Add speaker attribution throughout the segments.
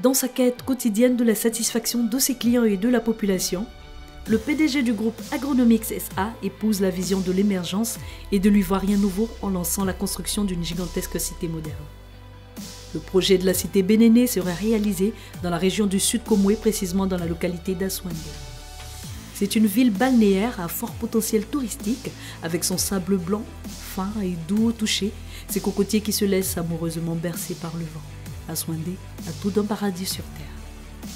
Speaker 1: Dans sa quête quotidienne de la satisfaction de ses clients et de la population, le PDG du groupe Agronomics SA épouse la vision de l'émergence et de l'Ivoirien nouveau en lançant la construction d'une gigantesque cité moderne. Le projet de la cité Bénéné sera réalisé dans la région du Sud Komoué, précisément dans la localité d'Aswandé. C'est une ville balnéaire à fort potentiel touristique, avec son sable blanc, fin et doux au toucher, ses cocotiers qui se laissent amoureusement bercer par le vent. Aswandé a tout d'un paradis sur terre.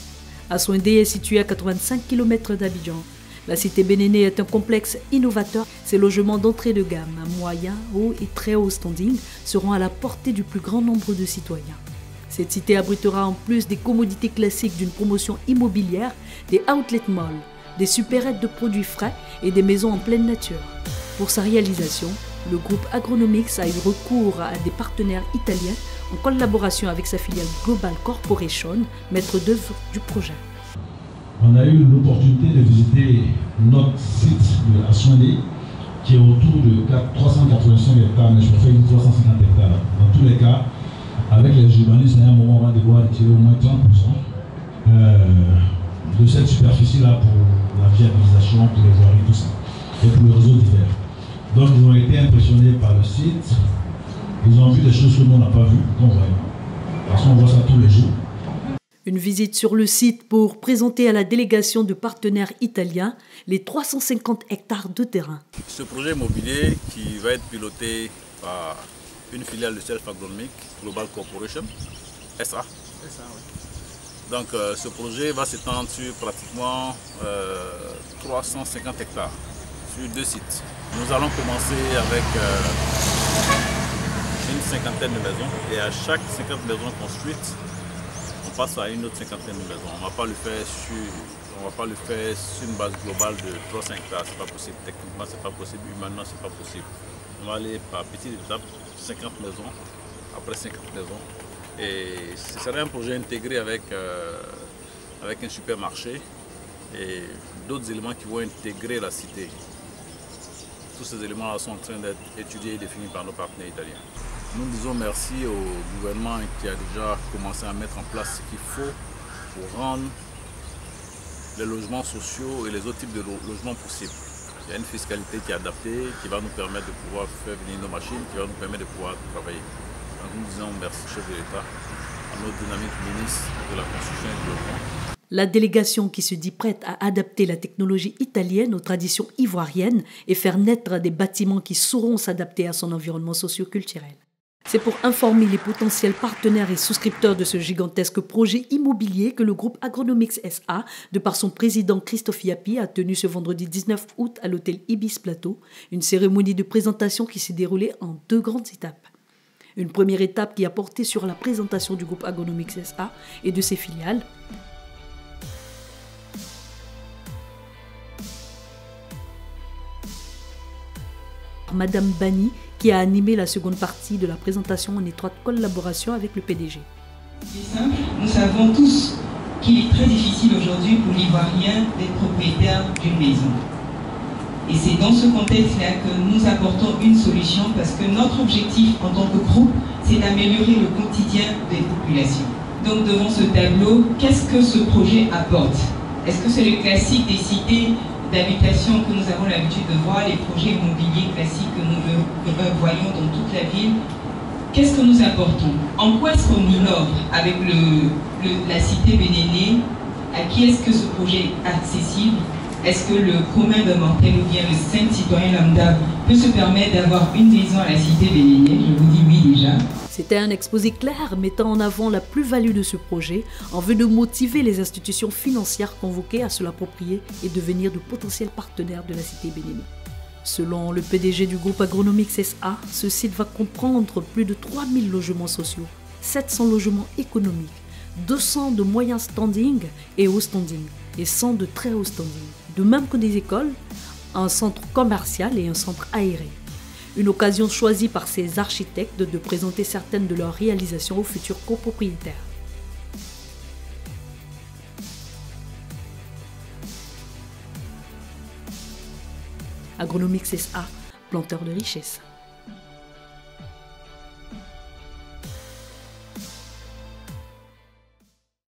Speaker 1: Aswandé est situé à 85 km d'Abidjan. La cité Bénéné est un complexe innovateur. Ses logements d'entrée de gamme, à moyen, haut et très haut standing, seront à la portée du plus grand nombre de citoyens. Cette cité abritera en plus des commodités classiques d'une promotion immobilière, des outlet malls, des supérettes de produits frais et des maisons en pleine nature. Pour sa réalisation, le groupe Agronomics a eu recours à des partenaires italiens en collaboration avec sa filiale Global Corporation, maître d'œuvre du projet.
Speaker 2: On a eu l'opportunité de visiter notre site de Aswandé, qui est autour de 385 hectares, mais je préfère 350 hectares. Dans tous les cas, avec les urbanistes, à un moment, on va devoir retirer au moins 30% de cette superficie-là pour la viabilisation, pour les voiries, tout ça, et pour le réseau divers. Donc ils ont été impressionnés par le site, ils ont vu des choses que nous on n'a pas vues, donc ouais, parce qu'on voit ça tous les jours.
Speaker 1: Une visite sur le site pour présenter à la délégation de partenaires italiens les 350 hectares de terrain.
Speaker 3: Ce projet immobilier qui va être piloté par une filiale de Self Agronomic, Global Corporation, SA. Donc ce projet va s'étendre sur pratiquement 350 hectares, sur 2 sites. Nous allons commencer avec une cinquantaine de maisons et à chaque 50 maisons construites, on passe à une autre cinquantaine de maisons. On ne va pas le faire sur une base globale de 300 hectares, c'est pas possible. Techniquement, c'est pas possible. Humainement, c'est pas possible. On va aller par petites étapes, 50 maisons, après 50 maisons. Et ce serait un projet intégré avec un supermarché et d'autres éléments qui vont intégrer la cité. Tous ces éléments-là sont en train d'être étudiés et définis par nos partenaires italiens. Nous disons merci au gouvernement qui a déjà commencé à mettre en place ce qu'il faut pour rendre les logements sociaux et les autres types de logements possibles. Il y a une fiscalité qui est adaptée, qui va nous permettre de pouvoir faire venir nos machines, qui va nous permettre de pouvoir travailler. Donc nous disons merci au chef de l'État, à notre dynamique ministre de la Construction et du Logement.
Speaker 1: La délégation qui se dit prête à adapter la technologie italienne aux traditions ivoiriennes et faire naître des bâtiments qui sauront s'adapter à son environnement socio-culturel. C'est pour informer les potentiels partenaires et souscripteurs de ce gigantesque projet immobilier que le groupe Agronomics SA, de par son président Christophe Yapi, a tenu ce vendredi 19 août à l'hôtel Ibis Plateau une cérémonie de présentation qui s'est déroulée en 2 grandes étapes. Une première étape qui a porté sur la présentation du groupe Agronomics SA et de ses filiales. Madame Bani, qui a animé la seconde partie de la présentation en étroite collaboration avec le PDG.
Speaker 4: C'est simple, nous savons tous qu'il est très difficile aujourd'hui pour l'Ivoirien d'être propriétaire d'une maison. Et c'est dans ce contexte-là que nous apportons une solution parce que notre objectif en tant que groupe, c'est d'améliorer le quotidien des populations. Donc devant ce tableau, qu'est-ce que ce projet apporte? Est-ce que c'est le classique des cités d'habitation que nous avons l'habitude de voir, les projets immobiliers classiques que nous voyons dans toute la ville? Qu'est-ce que nous apportons? En quoi est-ce qu'on innove avec la cité Bénéné? À qui est-ce que ce projet est accessible? Est-ce que le commun de mortel ou bien le simple citoyen lambda peut se permettre d'avoir une maison à la cité Bénéné? Je vous dis oui déjà.
Speaker 1: C'était un exposé clair mettant en avant la plus-value de ce projet en vue de motiver les institutions financières convoquées à se l'approprier et devenir de potentiels partenaires de la cité Bénéné. Selon le PDG du groupe Agronomics SA, ce site va comprendre plus de 3000 logements sociaux, 700 logements économiques, 200 de moyens standing et haut standing et 100 de très haut standing. De même que des écoles, un centre commercial et un centre aéré. Une occasion choisie par ces architectes de présenter certaines de leurs réalisations aux futurs copropriétaires. Agronomics SA, planteur de richesse.